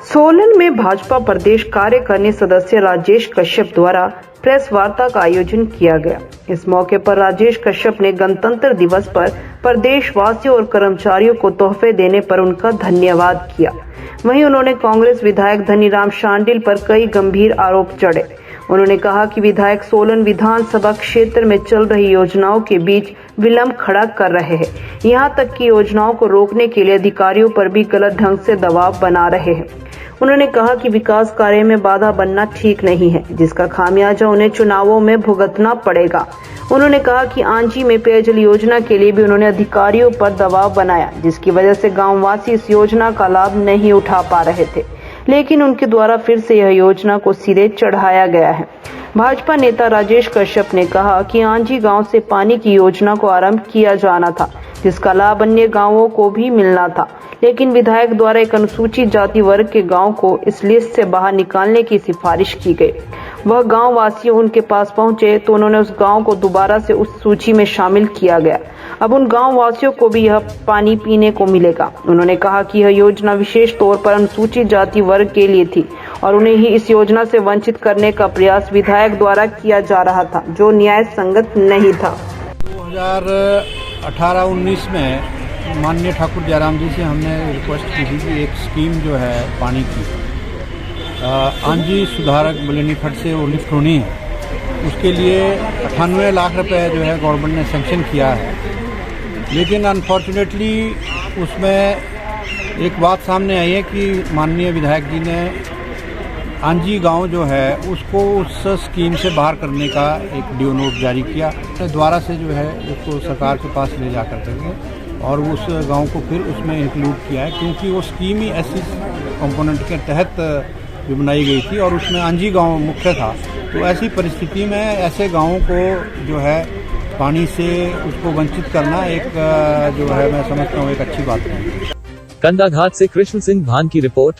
सोलन में भाजपा प्रदेश कार्यकारिणी सदस्य राजेश कश्यप द्वारा प्रेस वार्ता का आयोजन किया गया। इस मौके पर राजेश कश्यप ने गणतंत्र दिवस पर प्रदेशवासियों और कर्मचारियों को तोहफे देने पर उनका धन्यवाद किया। वहीं उन्होंने कांग्रेस विधायक धनीराम शांडिल पर कई गंभीर आरोप चढ़े। उन्होंने कहा कि विधायक सोलन विधानसभा क्षेत्र में चल रही योजनाओं के बीच विलंब खड़ा कर रहे हैं। यहां तक कि योजनाओं को रोकने के लिए अधिकारियों पर भी गलत ढंग से दबाव बना रहे हैं। उन्होंने कहा कि विकास कार्य में बाधा बनना ठीक नहीं है, जिसका खामियाजा उन्हें चुनावों में भुगतना पड़ेगा। उन्होंने कहा कि आंजी में पेयजल योजना के लिए भी उन्होंने अधिकारियों पर दबाव बनाया, जिसकी वजह से गांववासी इस योजना का लाभ नहीं उठा पा रहे थे, लेकिन उनके द्वारा फिर से यह योजना को सिरे चढ़ाया गया है। भाजपा नेता राजेश कश्यप ने कहा कि आंजी गांव से पानी की योजना को आरंभ किया जाना था, जिसका लाभ अन्य गांवों को भी मिलना था, लेकिन विधायक द्वारा एक अनुसूचित जाति वर्ग के गांव को इस लिस्ट से बाहर निकालने की सिफारिश की गई। वह गांव वासी उनके पास पहुंचे तो उन्होंने उस गांव को दोबारा से उस सूची में शामिल किया गया। अब उन गांव वासियों को भी यह पानी पीने को मिलेगा। उन्होंने कहा कि यह योजना विशेष तौर पर अनुसूचित जाति वर्ग के लिए थी और उन्हें ही इस योजना से वंचित करने का प्रयास विधायक द्वारा किया जा रहा था, जो न्याय संगत नहीं था। 2018-19 में माननीय ठाकुर जयराम जी से हमने रिक्वेस्ट की थी कि एक स्कीम जो है पानी की आंजी सुधारक बलेनीखट से वो लिफ्ट होनी है, उसके लिए 98 लाख रुपए जो है गवर्नमेंट ने सैंक्शन किया है। लेकिन अनफॉर्चुनेटली उसमें एक बात सामने आई है कि माननीय विधायक जी ने आंजी गांव जो है उसको उस स्कीम से बाहर करने का एक डीओ नोट जारी किया, द्वारा से जो है उसको सरकार के पास ले जा करके और उस गांव को फिर उसमें इंक्लूड किया है, क्योंकि वो स्कीम ही ऐसी कंपोनेंट के तहत भी बनाई गई थी और उसमें आंजी गांव मुख्य था। तो ऐसी परिस्थिति में ऐसे गांवों को जो है पानी से उसको वंचित करना एक जो है मैं समझता हूँ एक अच्छी बात नहीं। कंडाघाट से कृष्ण सिंह भान की रिपोर्ट।